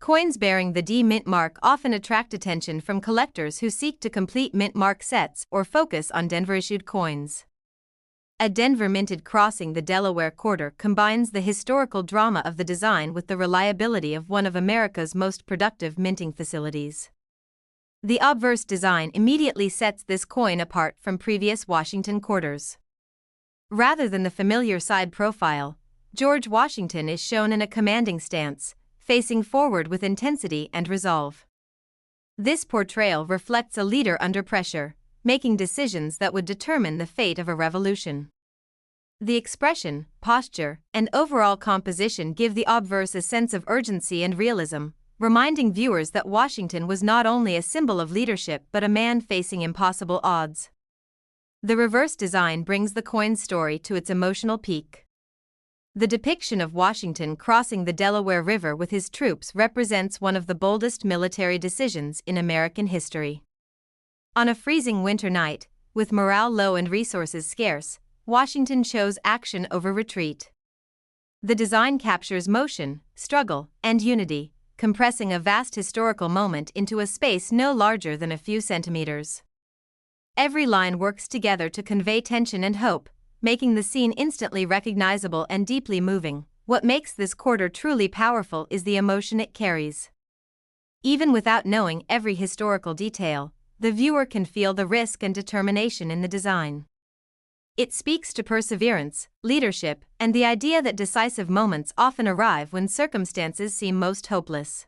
Coins bearing the D Mint mark often attract attention from collectors who seek to complete Mint mark sets or focus on Denver-issued coins. A Denver-minted Crossing the Delaware quarter combines the historical drama of the design with the reliability of one of America's most productive minting facilities. The obverse design immediately sets this coin apart from previous Washington quarters. Rather than the familiar side profile, George Washington is shown in a commanding stance, facing forward with intensity and resolve. This portrayal reflects a leader under pressure, making decisions that would determine the fate of a revolution. The expression, posture, and overall composition give the obverse a sense of urgency and realism, reminding viewers that Washington was not only a symbol of leadership but a man facing impossible odds. The reverse design brings the coin's story to its emotional peak. The depiction of Washington crossing the Delaware River with his troops represents one of the boldest military decisions in American history. On a freezing winter night, with morale low and resources scarce, Washington chose action over retreat. The design captures motion, struggle, and unity, compressing a vast historical moment into a space no larger than a few centimeters. Every line works together to convey tension and hope, making the scene instantly recognizable and deeply moving. What makes this quarter truly powerful is the emotion it carries. Even without knowing every historical detail, the viewer can feel the risk and determination in the design. It speaks to perseverance, leadership, and the idea that decisive moments often arrive when circumstances seem most hopeless.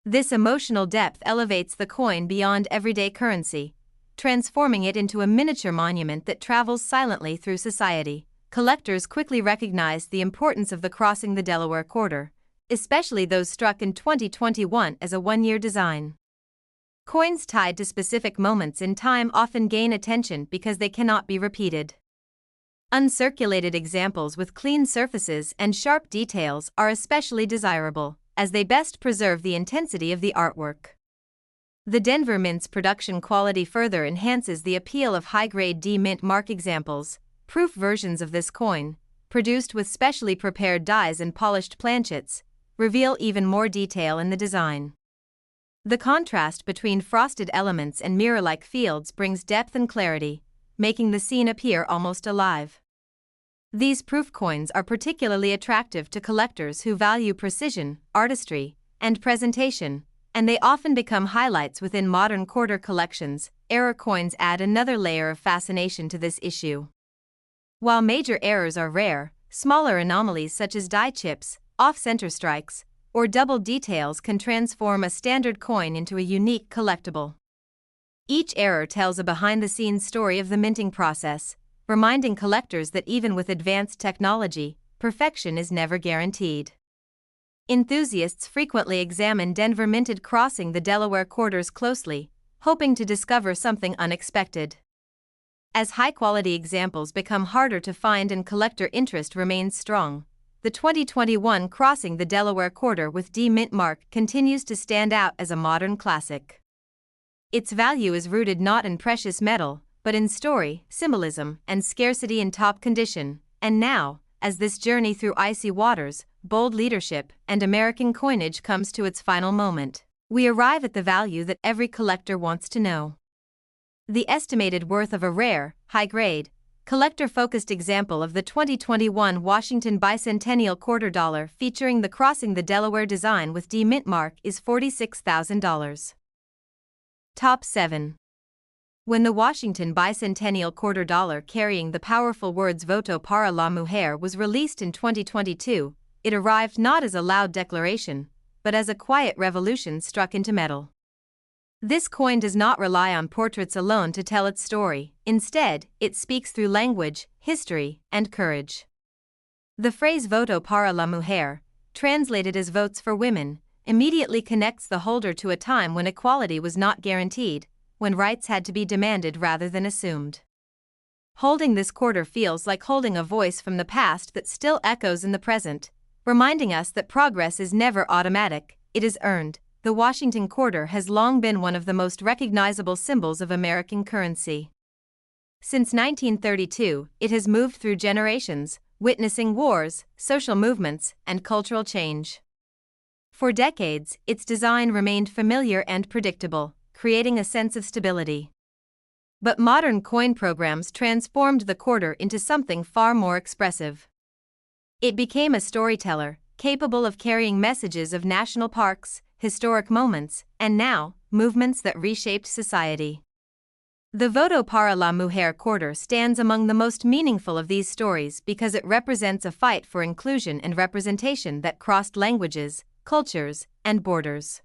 This emotional depth elevates the coin beyond everyday currency, transforming it into a miniature monument that travels silently through society. Collectors quickly recognize the importance of the Crossing the Delaware quarter, especially those struck in 2021 as a one-year design. Coins tied to specific moments in time often gain attention because they cannot be repeated. Uncirculated examples with clean surfaces and sharp details are especially desirable, as they best preserve the intensity of the artwork. The Denver Mint's production quality further enhances the appeal of high-grade D-Mint mark examples, proof versions of this coin, produced with specially prepared dies and polished planchets, reveal even more detail in the design. The contrast between frosted elements and mirror-like fields brings depth and clarity, making the scene appear almost alive. These proof coins are particularly attractive to collectors who value precision, artistry, and presentation, and they often become highlights within modern quarter collections. Error coins add another layer of fascination to this issue. While major errors are rare, smaller anomalies such as die chips, off-center strikes, or double details can transform a standard coin into a unique collectible. Each error tells a behind-the-scenes story of the minting process, reminding collectors that even with advanced technology, perfection is never guaranteed. Enthusiasts frequently examine Denver minted crossing the Delaware quarters closely, hoping to discover something unexpected. As high-quality examples become harder to find and collector interest remains strong, the 2021 crossing the Delaware quarter with D-Mint mark continues to stand out as a modern classic. Its value is rooted not in precious metal, but in story, symbolism, and scarcity in top condition, and now, as this journey through icy waters, bold leadership, and American coinage comes to its final moment, we arrive at the value that every collector wants to know. The estimated worth of a rare, high-grade, collector-focused example of the 2021 Washington Bicentennial quarter dollar featuring the Crossing the Delaware design with D-Mint mark is $46,000. Top 7. When the Washington Bicentennial quarter dollar carrying the powerful words Voto Para La Mujer was released in 2022, it arrived not as a loud declaration, but as a quiet revolution struck into metal. This coin does not rely on portraits alone to tell its story. Instead, it speaks through language, history, and courage. The phrase Voto Para La Mujer, translated as votes for women, immediately connects the holder to a time when equality was not guaranteed, when rights had to be demanded rather than assumed. Holding this quarter feels like holding a voice from the past that still echoes in the present, reminding us that progress is never automatic, it is earned. The Washington quarter has long been one of the most recognizable symbols of American currency. Since 1932, it has moved through generations, witnessing wars, social movements, and cultural change. For decades, its design remained familiar and predictable, creating a sense of stability. But modern coin programs transformed the quarter into something far more expressive. It became a storyteller, capable of carrying messages of national parks, historic moments, and now, movements that reshaped society. The Voto Para La Mujer quarter stands among the most meaningful of these stories because it represents a fight for inclusion and representation that crossed languages, cultures, and borders.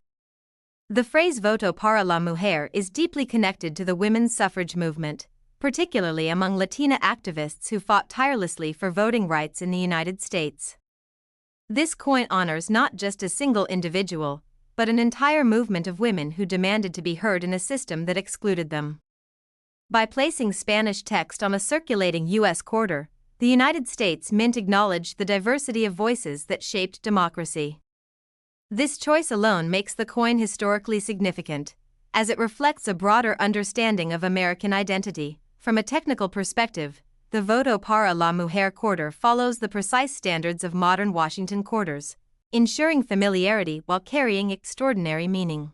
The phrase Voto Para La Mujer is deeply connected to the women's suffrage movement, particularly among Latina activists who fought tirelessly for voting rights in the United States. This coin honors not just a single individual, but an entire movement of women who demanded to be heard in a system that excluded them. By placing Spanish text on a circulating U.S. quarter, the United States Mint acknowledged the diversity of voices that shaped democracy. This choice alone makes the coin historically significant, as it reflects a broader understanding of American identity. From a technical perspective, the Voto Para La Mujer quarter follows the precise standards of modern Washington quarters, ensuring familiarity while carrying extraordinary meaning.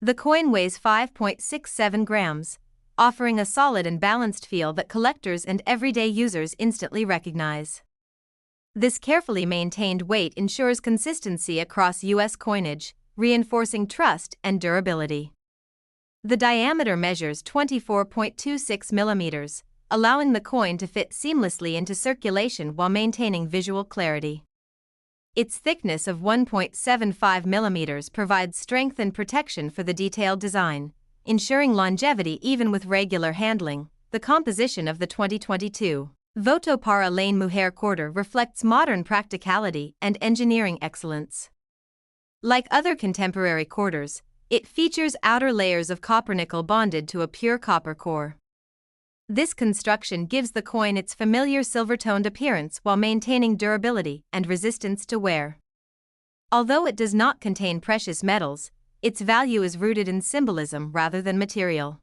The coin weighs 5.67 grams, offering a solid and balanced feel that collectors and everyday users instantly recognize. This carefully maintained weight ensures consistency across U.S. coinage, reinforcing trust and durability. The diameter measures 24.26 millimeters, allowing the coin to fit seamlessly into circulation while maintaining visual clarity. Its thickness of 1.75 millimeters provides strength and protection for the detailed design, ensuring longevity even with regular handling. The composition of the 2022 Voto Para La Mujer quarter reflects modern practicality and engineering excellence. Like other contemporary quarters, it features outer layers of copper nickel bonded to a pure copper core. This construction gives the coin its familiar silver-toned appearance while maintaining durability and resistance to wear. Although it does not contain precious metals, its value is rooted in symbolism rather than material.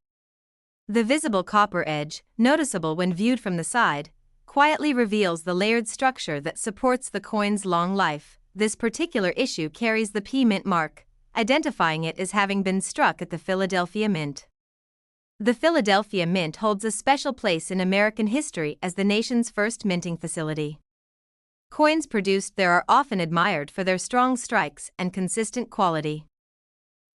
The visible copper edge, noticeable when viewed from the side, quietly reveals the layered structure that supports the coin's long life. This particular issue carries the P Mint mark, identifying it as having been struck at the Philadelphia Mint. The Philadelphia Mint holds a special place in American history as the nation's first minting facility. Coins produced there are often admired for their strong strikes and consistent quality.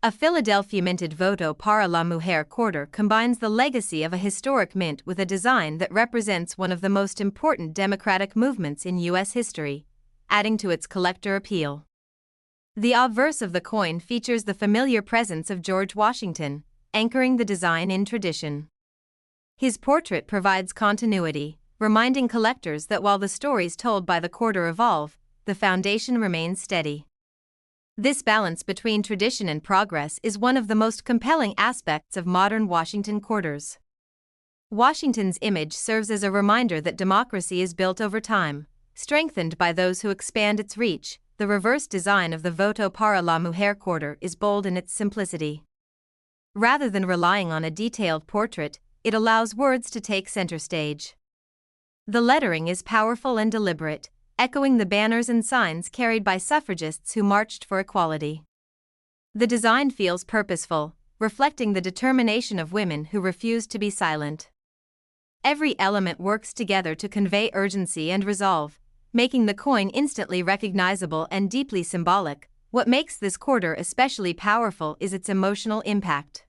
A Philadelphia minted Voto Para La Mujer quarter combines the legacy of a historic mint with a design that represents one of the most important democratic movements in U.S. history, adding to its collector appeal. The obverse of the coin features the familiar presence of George Washington, anchoring the design in tradition. His portrait provides continuity, reminding collectors that while the stories told by the quarter evolve, the foundation remains steady. This balance between tradition and progress is one of the most compelling aspects of modern Washington quarters. Washington's image serves as a reminder that democracy is built over time, strengthened by those who expand its reach. The reverse design of the Voto Para La Mujer quarter is bold in its simplicity. Rather than relying on a detailed portrait, it allows words to take center stage. The lettering is powerful and deliberate, echoing the banners and signs carried by suffragists who marched for equality. The design feels purposeful, reflecting the determination of women who refused to be silent. Every element works together to convey urgency and resolve, making the coin instantly recognizable and deeply symbolic. What makes this quarter especially powerful is its emotional impact.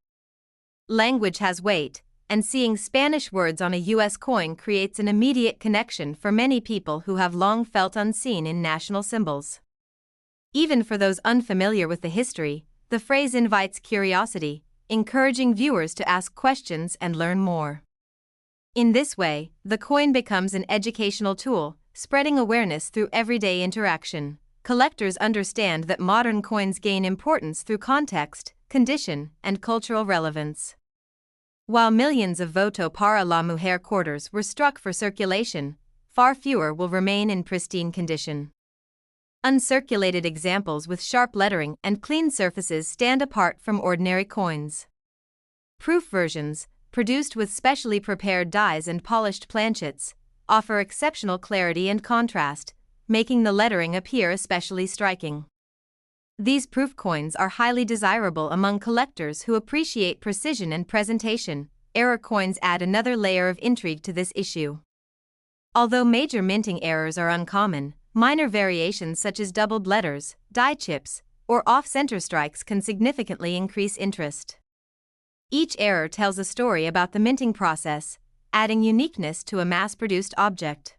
Language has weight, and seeing Spanish words on a U.S. coin creates an immediate connection for many people who have long felt unseen in national symbols. Even for those unfamiliar with the history, the phrase invites curiosity, encouraging viewers to ask questions and learn more. In this way, the coin becomes an educational tool, spreading awareness through everyday interaction. Collectors understand that modern coins gain importance through context, condition, and cultural relevance. While millions of Voto Para La Mujer quarters were struck for circulation, far fewer will remain in pristine condition. Uncirculated examples with sharp lettering and clean surfaces stand apart from ordinary coins. Proof versions, produced with specially prepared dies and polished planchets, offer exceptional clarity and contrast, making the lettering appear especially striking. These proof coins are highly desirable among collectors who appreciate precision and presentation. Error coins add another layer of intrigue to this issue. Although major minting errors are uncommon, minor variations such as doubled letters, die chips, or off-center strikes can significantly increase interest. Each error tells a story about the minting process, adding uniqueness to a mass-produced object.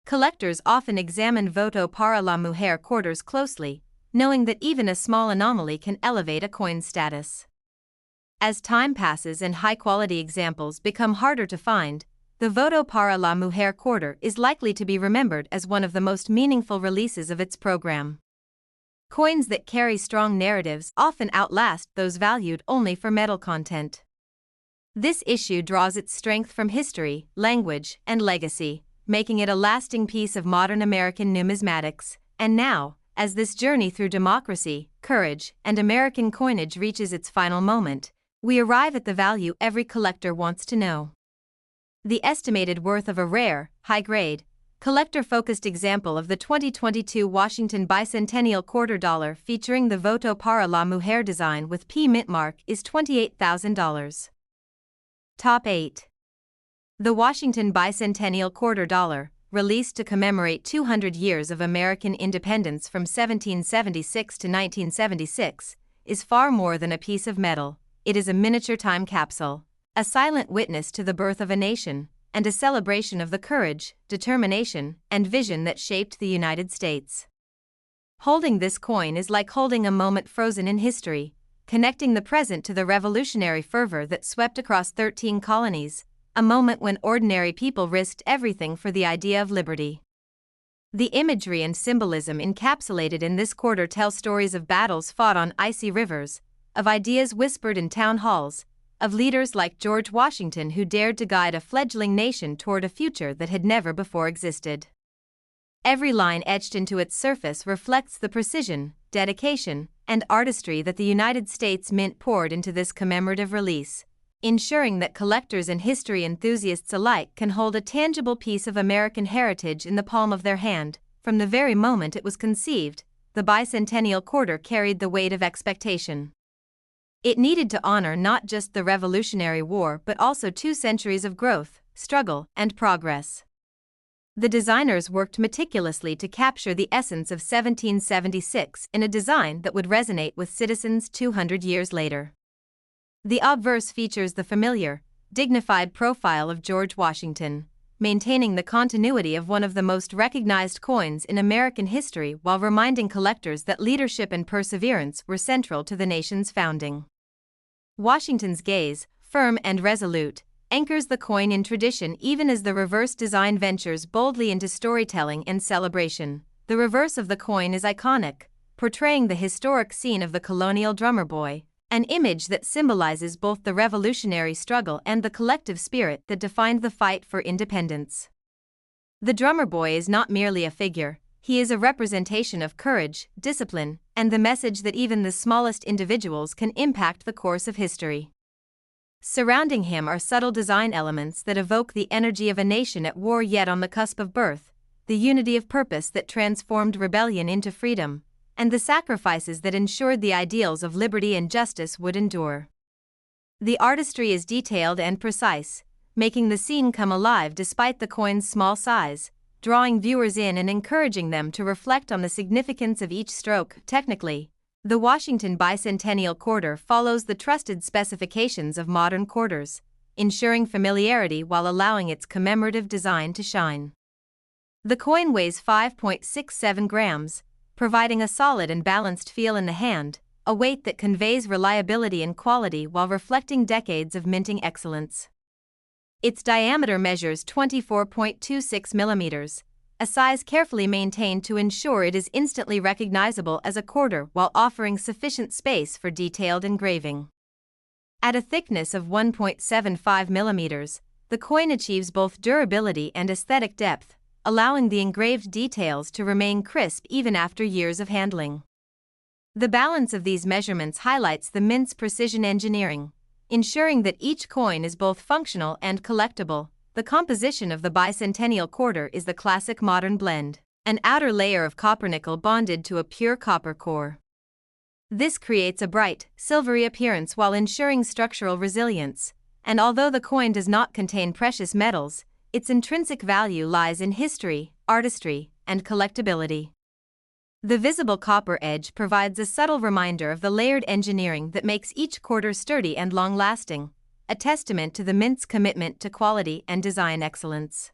Collectors often examine Voto Para La Mujer quarters closely, knowing that even a small anomaly can elevate a coin's status. As time passes and high-quality examples become harder to find, the Voto Para La Mujer quarter is likely to be remembered as one of the most meaningful releases of its program. Coins that carry strong narratives often outlast those valued only for metal content. This issue draws its strength from history, language, and legacy, making it a lasting piece of modern American numismatics. And now, as this journey through democracy, courage, and American coinage reaches its final moment, we arrive at the value every collector wants to know. The estimated worth of a rare, high-grade, collector-focused example of the 2022 Washington Bicentennial quarter dollar featuring the Voto Para La Mujer design with P Mint mark is $28,000. Top 8. The Washington Bicentennial quarter dollar, released to commemorate 200 years of American independence from 1776 to 1976, is far more than a piece of metal. It is a miniature time capsule, a silent witness to the birth of a nation, and a celebration of the courage, determination, and vision that shaped the United States. Holding this coin is like holding a moment frozen in history, connecting the present to the revolutionary fervor that swept across 13 colonies, a moment when ordinary people risked everything for the idea of liberty. The imagery and symbolism encapsulated in this quarter tell stories of battles fought on icy rivers, of ideas whispered in town halls, of leaders like George Washington who dared to guide a fledgling nation toward a future that had never before existed. Every line etched into its surface reflects the precision, dedication, and artistry that the United States Mint poured into this commemorative release, ensuring that collectors and history enthusiasts alike can hold a tangible piece of American heritage in the palm of their hand. From the very moment it was conceived, the Bicentennial Quarter carried the weight of expectation. It needed to honor not just the Revolutionary War but also 2 centuries of growth, struggle, and progress. The designers worked meticulously to capture the essence of 1776 in a design that would resonate with citizens 200 years later. The obverse features the familiar, dignified profile of George Washington, maintaining the continuity of one of the most recognized coins in American history while reminding collectors that leadership and perseverance were central to the nation's founding. Washington's gaze, firm and resolute, anchors the coin in tradition even as the reverse design ventures boldly into storytelling and celebration. The reverse of the coin is iconic, portraying the historic scene of the colonial drummer boy, an image that symbolizes both the revolutionary struggle and the collective spirit that defined the fight for independence. The drummer boy is not merely a figure, he is a representation of courage, discipline, and the message that even the smallest individuals can impact the course of history. Surrounding him are subtle design elements that evoke the energy of a nation at war yet on the cusp of birth, the unity of purpose that transformed rebellion into freedom, and the sacrifices that ensured the ideals of liberty and justice would endure. The artistry is detailed and precise, making the scene come alive despite the coin's small size, drawing viewers in and encouraging them to reflect on the significance of each stroke. Technically, the Washington Bicentennial Quarter follows the trusted specifications of modern quarters, ensuring familiarity while allowing its commemorative design to shine. The coin weighs 5.67 grams, providing a solid and balanced feel in the hand, a weight that conveys reliability and quality while reflecting decades of minting excellence. Its diameter measures 24.26 millimeters, a size carefully maintained to ensure it is instantly recognizable as a quarter while offering sufficient space for detailed engraving. At a thickness of 1.75 millimeters, the coin achieves both durability and aesthetic depth, allowing the engraved details to remain crisp even after years of handling. The balance of these measurements highlights the mint's precision engineering, ensuring that each coin is both functional and collectible. The composition of the Bicentennial Quarter is the classic modern blend, an outer layer of copper-nickel bonded to a pure copper core. This creates a bright, silvery appearance while ensuring structural resilience, and although the coin does not contain precious metals, its intrinsic value lies in history, artistry, and collectability. The visible copper edge provides a subtle reminder of the layered engineering that makes each quarter sturdy and long-lasting, a testament to the mint's commitment to quality and design excellence.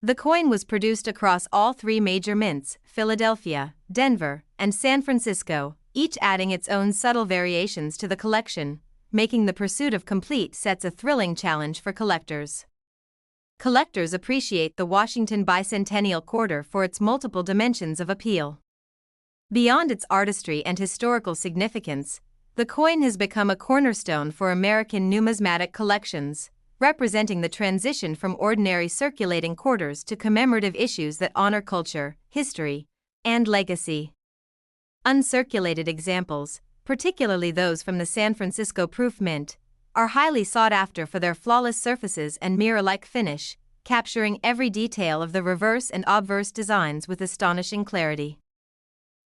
The coin was produced across all 3 major mints, Philadelphia, Denver, and San Francisco, each adding its own subtle variations to the collection, making the pursuit of complete sets a thrilling challenge for collectors. Collectors appreciate the Washington Bicentennial Quarter for its multiple dimensions of appeal. Beyond its artistry and historical significance, the coin has become a cornerstone for American numismatic collections, representing the transition from ordinary circulating quarters to commemorative issues that honor culture, history, and legacy. Uncirculated examples, particularly those from the San Francisco Proof Mint, are highly sought after for their flawless surfaces and mirror-like finish, capturing every detail of the reverse and obverse designs with astonishing clarity.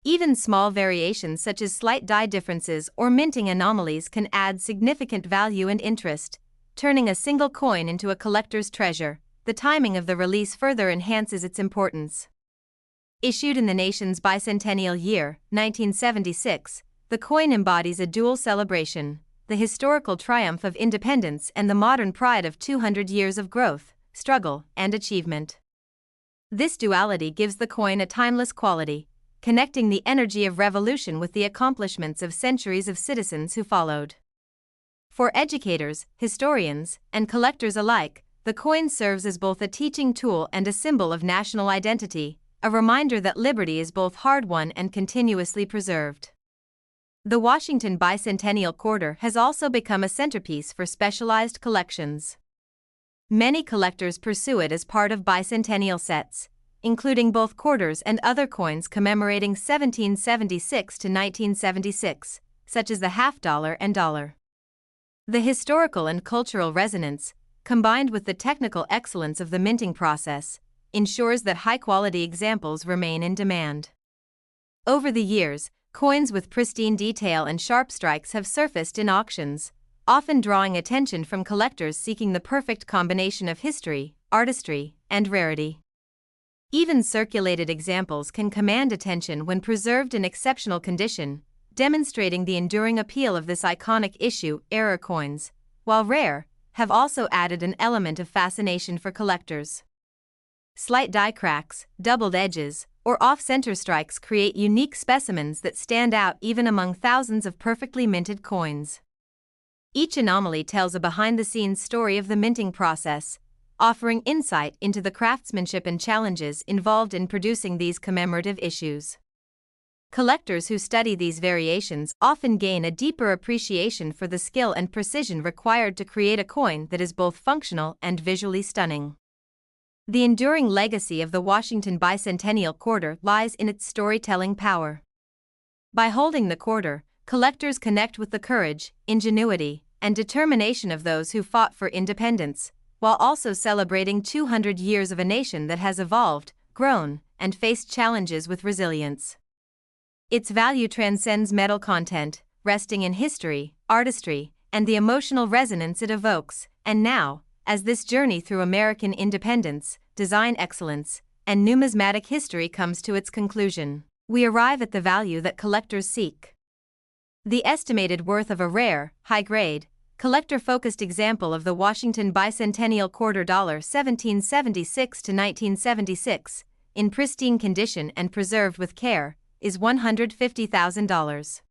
Even small variations such as slight die differences or minting anomalies can add significant value and interest, turning a single coin into a collector's treasure. The timing of the release further enhances its importance. Issued in the nation's bicentennial year, 1976, the coin embodies a dual celebration: the historical triumph of independence and the modern pride of 200 years of growth, struggle, and achievement. This duality gives the coin a timeless quality, connecting the energy of revolution with the accomplishments of centuries of citizens who followed. For educators, historians, and collectors alike, the coin serves as both a teaching tool and a symbol of national identity, a reminder that liberty is both hard-won and continuously preserved. The Washington Bicentennial Quarter has also become a centerpiece for specialized collections. Many collectors pursue it as part of bicentennial sets, including both quarters and other coins commemorating 1776 to 1976, such as the half-dollar and dollar. The historical and cultural resonance, combined with the technical excellence of the minting process, ensures that high-quality examples remain in demand. Over the years, coins with pristine detail and sharp strikes have surfaced in auctions, often drawing attention from collectors seeking the perfect combination of history, artistry, and rarity. Even circulated examples can command attention when preserved in exceptional condition, demonstrating the enduring appeal of this iconic issue-era coins, while rare, have also added an element of fascination for collectors. Slight die cracks, doubled edges, or off-center strikes create unique specimens that stand out even among thousands of perfectly minted coins. Each anomaly tells a behind-the-scenes story of the minting process, offering insight into the craftsmanship and challenges involved in producing these commemorative issues. Collectors who study these variations often gain a deeper appreciation for the skill and precision required to create a coin that is both functional and visually stunning. The enduring legacy of the Washington Bicentennial Quarter lies in its storytelling power. By holding the quarter, collectors connect with the courage, ingenuity, and determination of those who fought for independence, while also celebrating 200 years of a nation that has evolved, grown, and faced challenges with resilience. Its value transcends metal content, resting in history, artistry, and the emotional resonance it evokes, and now, as this journey through American independence, design excellence, and numismatic history comes to its conclusion, we arrive at the value that collectors seek. The estimated worth of a rare, high-grade, collector-focused example of the Washington Bicentennial Quarter $1776 to 1976, in pristine condition and preserved with care, is $150,000.